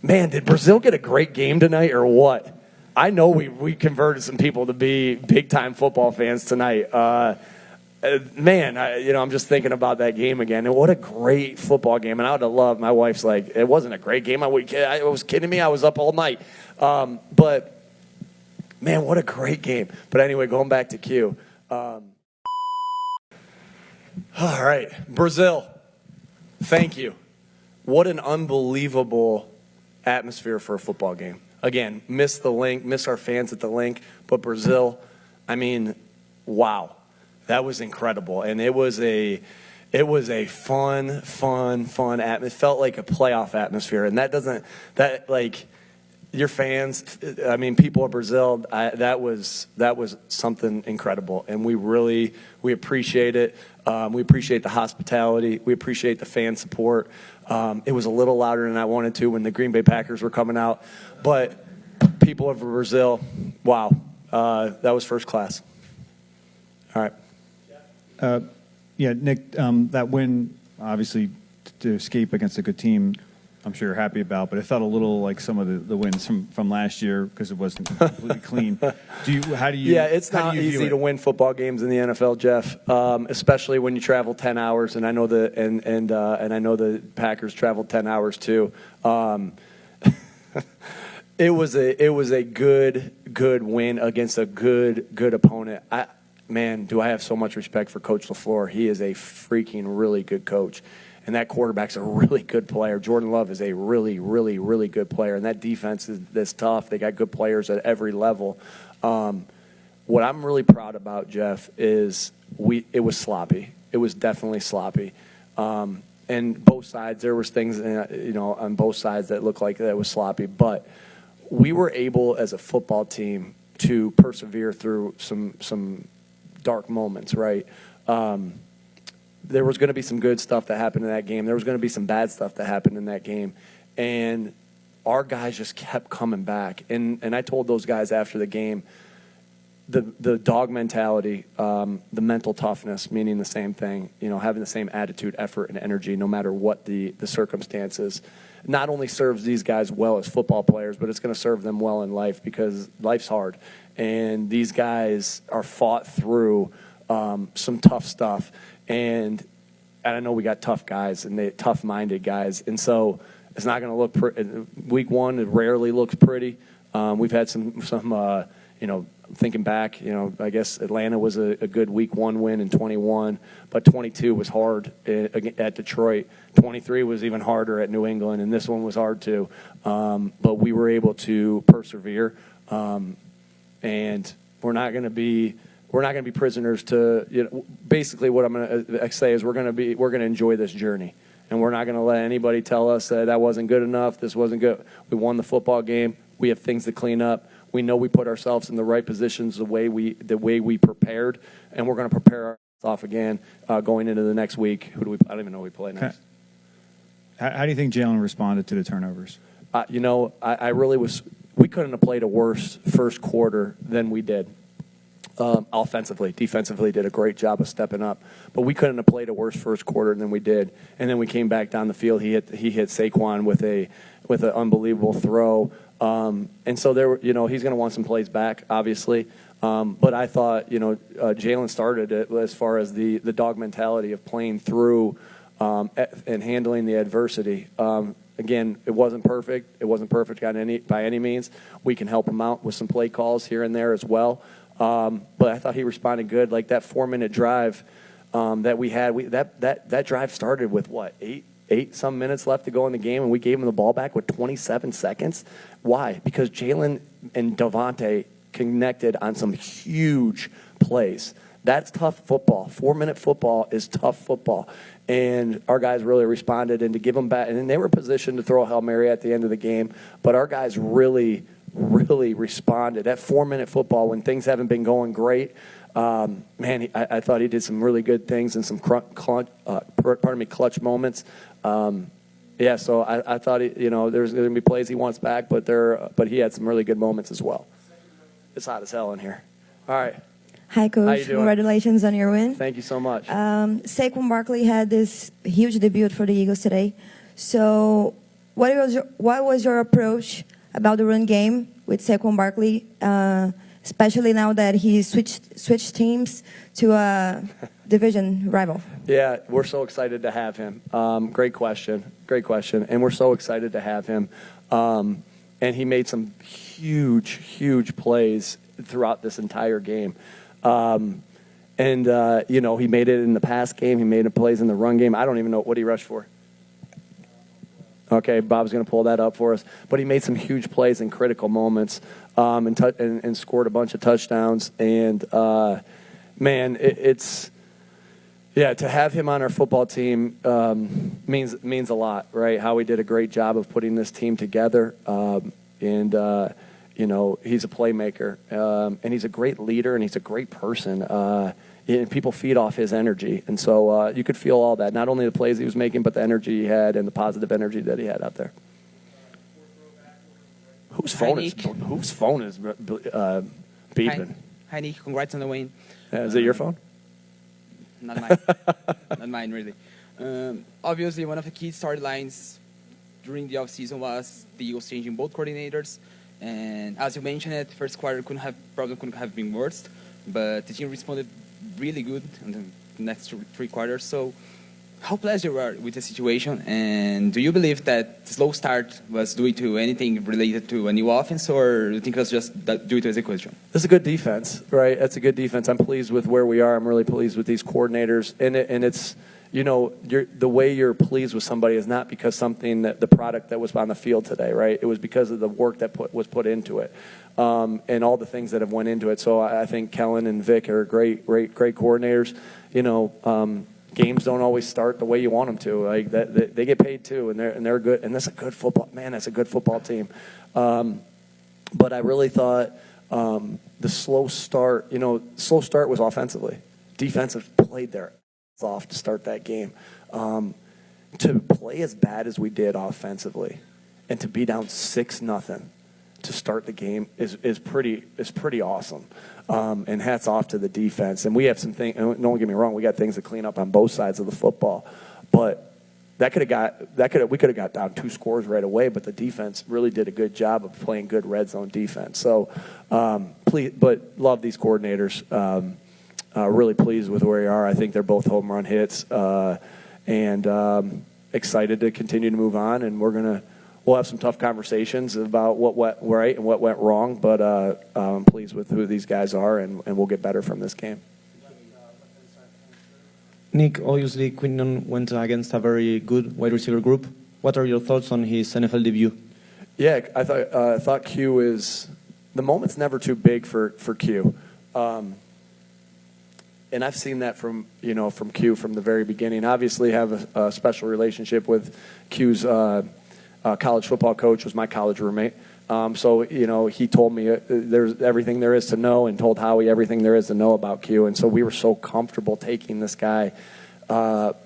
Man, did Brazil get a great game tonight or what? I know we converted some people to be big-time football fans tonight. Man, I'm just thinking about that game again. And what a great football game. And I would have loved, my wife's like, it wasn't a great game. I was kidding me. I was up all night. But, man, what a great game. But anyway, going back to Q. All right, Brazil, thank you. What an unbelievable atmosphere for a football game. Again, miss our fans at the link, but Brazil, I mean, wow. That was incredible, and it was a fun atmosphere. It felt like a playoff atmosphere, and your fans, I mean, people of Brazil, that was something incredible, and we appreciate it. We appreciate the hospitality. We appreciate the fan support. It was a little louder than I wanted to when the Green Bay Packers were coming out, but people of Brazil, wow, that was first class. All right. Yeah, Nick, that win, obviously, to escape against a good team, I'm sure you're happy about, but it felt a little like some of the wins from last year because it wasn't completely clean. Yeah, it's not easy to win football games in the NFL, Jeff, especially when you travel 10 hours, and I know and I know the Packers traveled 10 hours too. It was a good win against a good opponent. Man, do I have so much respect for Coach LaFleur. He is a freaking really good coach. And that quarterback's a really good player. Jordan Love is a really good player. And that defense is tough. They got good players at every level. What I'm really proud about, Jeff, is it was sloppy. It was definitely sloppy. And both sides, there was things, on both sides that looked like that was sloppy. But we were able, as a football team, to persevere through some dark moments, right? There was going to be some good stuff that happened in that game. There was going to be some bad stuff that happened in that game. And our guys just kept coming back. And I told those guys after the game, the dog mentality, the mental toughness, meaning the same thing, having the same attitude, effort, and energy no matter what the circumstances, not only serves these guys well as football players, but it's going to serve them well in life because life's hard. And these guys are fought through some tough stuff. And I know we got tough guys and tough-minded guys. And so it's not going to look pretty. Week one, it rarely looks pretty. We've had some thinking back, I guess Atlanta was a good week one win in 21, but 22 was hard at Detroit. 23 was even harder at New England, and this one was hard too. But we were able to persevere. And we're not going to be prisoners to, basically what I'm going to say is we're going to enjoy this journey. And we're not going to let anybody tell us that wasn't good enough, this wasn't good. We won the football game. We have things to clean up. We know we put ourselves in the right positions the way we prepared, and we're going to prepare ourselves again going into the next week. I don't even know who we play next. How do you think Jalen responded to the turnovers? I really was. We couldn't have played a worse first quarter than we did. Offensively, defensively did a great job of stepping up, but we couldn't have played a worse first quarter than we did. And then we came back down the field. He hit Saquon with an unbelievable throw. And so he's going to want some plays back, obviously. But I thought, Jalen started it as far as the dog mentality of playing through and handling the adversity. Again, it wasn't perfect. It wasn't perfect by any means. We can help him out with some play calls here and there as well. But I thought he responded good. Like that 4-minute drive that we had, that drive started with what, eight some minutes left to go in the game, and we gave him the ball back with 27 seconds. Why? Because Jalen and Devontae connected on some huge plays. That's tough football. 4-minute football is tough football. And our guys really responded, and to give them back. And they were positioned to throw a Hail Mary at the end of the game, but our guys really responded. That 4-minute football, when things haven't been going great, I thought he did some really good things and some clutch moments. So I thought there's going to be plays he wants back, but he had some really good moments as well. It's hot as hell in here. All right. Hi, Coach. How you doing? Congratulations on your win. Thank you so much. Saquon Barkley had this huge debut for the Eagles today. So what was your approach about the run game with Saquon Barkley, especially now that he switched teams to a division rival? Yeah, we're so excited to have him. Great question. And we're so excited to have him. And he made some huge plays throughout this entire game. He made it in the pass game. He made plays in the run game. I don't even know what he rushed for. Okay, Bob's going to pull that up for us. But he made some huge plays in critical moments and scored a bunch of touchdowns. And, to have him on our football team means a lot, right? Howie did a great job of putting this team together. He's a playmaker. And he's a great leader, and he's a great person. And people feed off his energy. And so you could feel all that, not only the plays he was making, but the energy he had and the positive energy that he had out there. Whose phone is beeping? Hi, Nick. Congrats on the win. Is it your phone? Not mine. Not mine, really. Obviously, one of the key storylines during the offseason was the Eagles changing both coordinators. And as you mentioned, the first quarter couldn't have been worse. But the team responded really good in the next three quarters. So how pleased you are with the situation? And do you believe that the slow start was due to anything related to a new offense, or do you think it was just due to execution? That's a good defense, right? That's a good defense. I'm pleased with where we are. I'm really pleased with these coordinators. And it's, the way you're pleased with somebody is not because the product that was on the field today, right? It was because of the work that was put into it. And all the things that have went into it. So I think Kellen and Vic are great coordinators. Games don't always start the way you want them to. Like they get paid too, and they're good. And that's a good football man. That's a good football team. But I really thought the slow start. Slow start was offensively. Defensive played their ass off to start that game. To play as bad as we did offensively, and to be down 6-0 to start the game is pretty awesome. And hats off to the defense. And we have some things, don't get me wrong, we got things to clean up on both sides of the football. But we could have got down 2 scores right away, but the defense really did a good job of playing good red zone defense. So but love these coordinators. Really pleased with where we are. I think they're both home run hits. And excited to continue to move on, and we'll have some tough conversations about what went right and what went wrong, but I'm pleased with who these guys are, and we'll get better from this game. Nick, obviously Quinton went against a very good wide receiver group. What are your thoughts on his NFL debut? Yeah, I thought Q is – the moment's never too big for Q. And I've seen that from Q from the very beginning. Obviously have a special relationship with Q's college football coach, was my college roommate. So he told me there's everything there is to know, and told Howie everything there is to know about Q. And so we were so comfortable taking this guy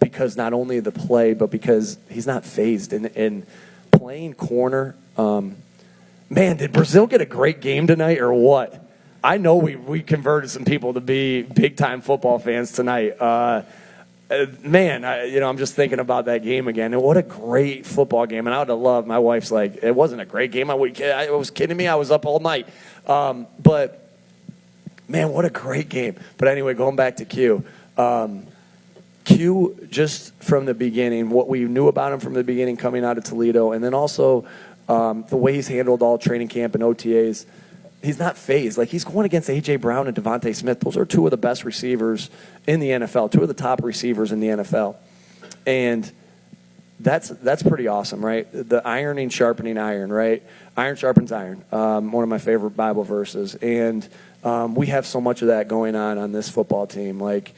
because not only the play, but because he's not phased. And playing corner, man, did Brazil get a great game tonight or what? I know we converted some people to be big-time football fans tonight. Man, I'm just thinking about that game again. And what a great football game. And I would have loved, my wife's like, it wasn't a great game. I was kidding me. I was up all night. But, man, what a great game. But anyway, going back to Q. Q, just from the beginning, what we knew about him from the beginning coming out of Toledo, and then also the way he's handled all training camp and OTAs, he's not phased. Like, he's going against A.J. Brown and Devontae Smith. Those are 2 of the best receivers in the NFL, 2 of the top receivers in the NFL. And that's pretty awesome, right? The ironing, sharpening iron, right? Iron sharpens iron, one of my favorite Bible verses. And we have so much of that going on this football team. Like,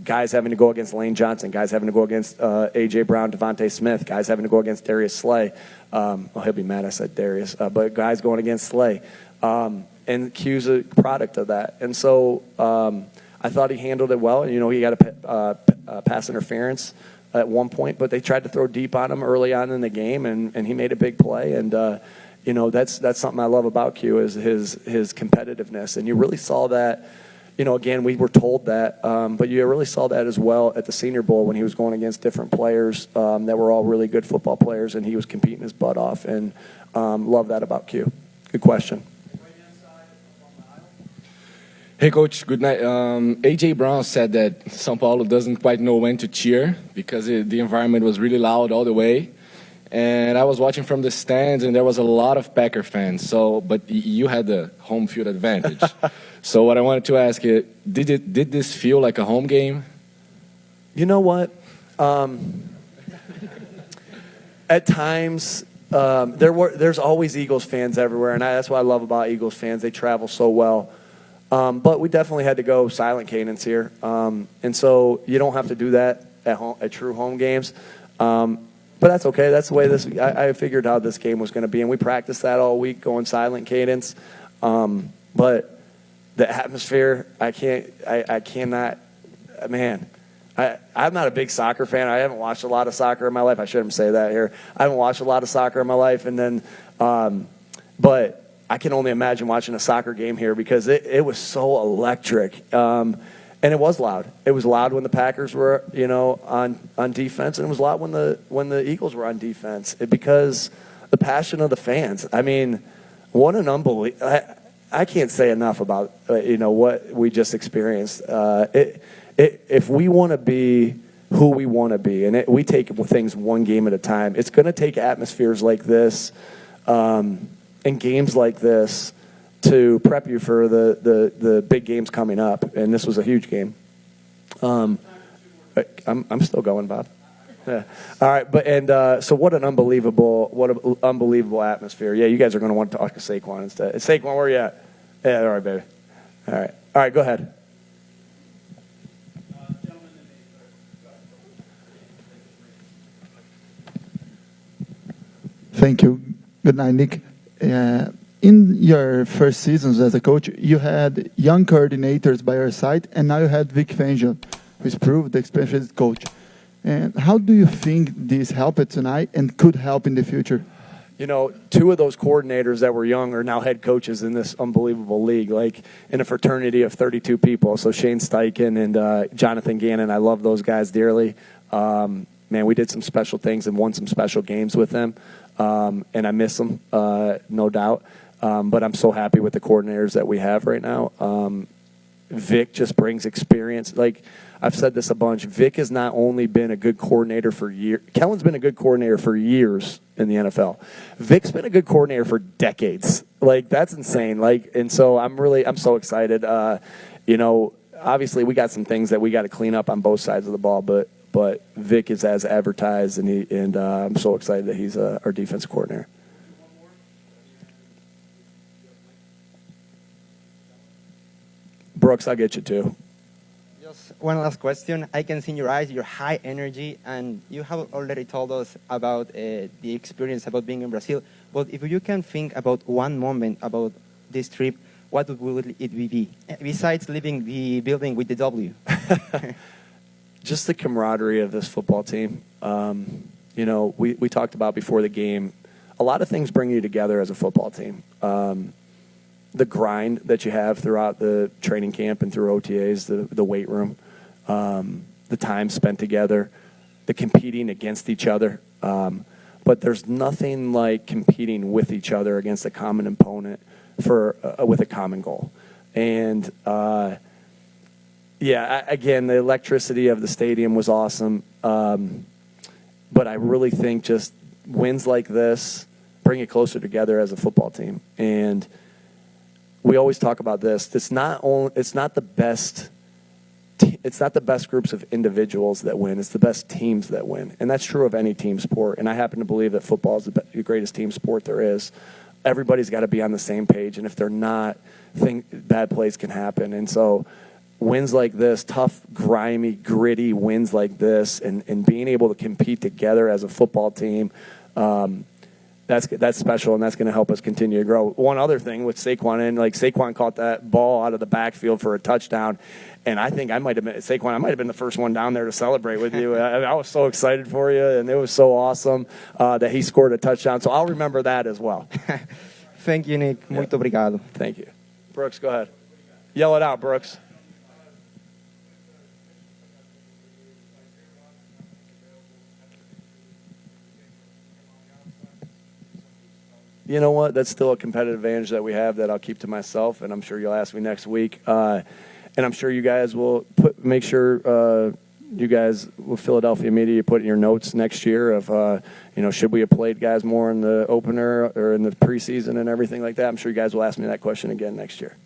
guys having to go against Lane Johnson, guys having to go against A.J. Brown, Devontae Smith, guys having to go against Darius Slay. He'll be mad I said Darius, but guys going against Slay. And Q's a product of that. And so I thought he handled it well. He got a pass interference at one point, but they tried to throw deep on him early on in the game, and he made a big play. And, that's something I love about Q is his competitiveness. And you really saw that. again, we were told that, but you really saw that as well at the Senior Bowl when he was going against different players that were all really good football players, and he was competing his butt off. And love that about Q. Good question. Hey, Coach. Good night. A.J. Brown said that São Paulo doesn't quite know when to cheer because the environment was really loud all the way. And I was watching from the stands, and there was a lot of Packer fans. But you had the home field advantage. So what I wanted to ask you, did this feel like a home game? You know what? At times, there's always Eagles fans everywhere, and that's what I love about Eagles fans. They travel so well. But we definitely had to go silent cadence here. And so you don't have to do that at true home games. But that's okay. That's the way I figured out this game was going to be. And we practiced that all week, going silent cadence. But the atmosphere, I cannot, man. I'm not a big soccer fan. I haven't watched a lot of soccer in my life. I shouldn't say that here. I haven't watched a lot of soccer in my life. And then, but I can only imagine watching a soccer game here because it was so electric. And it was loud. It was loud when the Packers were, on defense, and it was loud when the Eagles were on defense because the passion of the fans. I mean, what an unbelievable. I can't say enough about, what we just experienced. If we want to be who we want to be, and we take things one game at a time, it's going to take atmospheres like this, and games like this to prep you for the big games coming up, and this was a huge game. I'm still going, Bob. Yeah. All right, so what an unbelievable atmosphere. Yeah, you guys are going to want to talk to Saquon instead. Saquon, where are you at? Yeah, all right, baby. All right, go ahead. Thank you. Good night, Nick. In your first seasons as a coach, you had young coordinators by your side, and now you had Vic Fangio, who's proved the experienced coach. And how do you think this helped tonight and could help in the future? Two of those coordinators that were young are now head coaches in this unbelievable league, like in a fraternity of 32 people. So Shane Steichen and Jonathan Gannon, I love those guys dearly. Man, we did some special things and won some special games with them. And I miss them, no doubt. But I'm so happy with the coordinators that we have right now. Vic just brings experience. Like I've said this a bunch, Vic has not only been a good coordinator for years. Kellen's been a good coordinator for years in the NFL. Vic's been a good coordinator for decades. Like that's insane. And so I'm so excited. Obviously we got some things that we got to clean up on both sides of the ball, but Vic is as advertised, and I'm so excited that he's our defense coordinator. Brooks, I'll get you too. Just one last question. I can see in your eyes your high energy, and you have already told us about the experience about being in Brazil. But if you can think about one moment about this trip, what would it be? Besides leaving the building with the W. Just the camaraderie of this football team. We talked about before the game, a lot of things bring you together as a football team. The grind that you have throughout the training camp and through OTAs, the weight room, the time spent together, the competing against each other. But there's nothing like competing with each other against a common opponent with a common goal. And again, the electricity of the stadium was awesome. But I really think just wins like this bring it closer together as a football team. And we always talk about this. It's not the best groups of individuals that win. It's the best teams that win. And that's true of any team sport. And I happen to believe that football is the greatest team sport there is. Everybody's got to be on the same page. And if they're not, bad plays can happen. And so wins like this, tough, grimy, gritty wins like this, and being able to compete together as a football team, that's special, and that's going to help us continue to grow. One other thing with Saquon, Saquon caught that ball out of the backfield for a touchdown, and I think I might have been the first one down there to celebrate with you. I was so excited for you, and it was so awesome that he scored a touchdown. So I'll remember that as well. Thank you, Nick. Muito obrigado. Thank you. Brooks, go ahead. Yell it out, Brooks. you know what? That's still a competitive advantage that we have that I'll keep to myself, and I'm sure you'll ask me next week. And I'm sure you guys will make sure you guys with Philadelphia media put in your notes next year of, should we have played guys more in the opener or in the preseason and everything like that. I'm sure you guys will ask me that question again next year.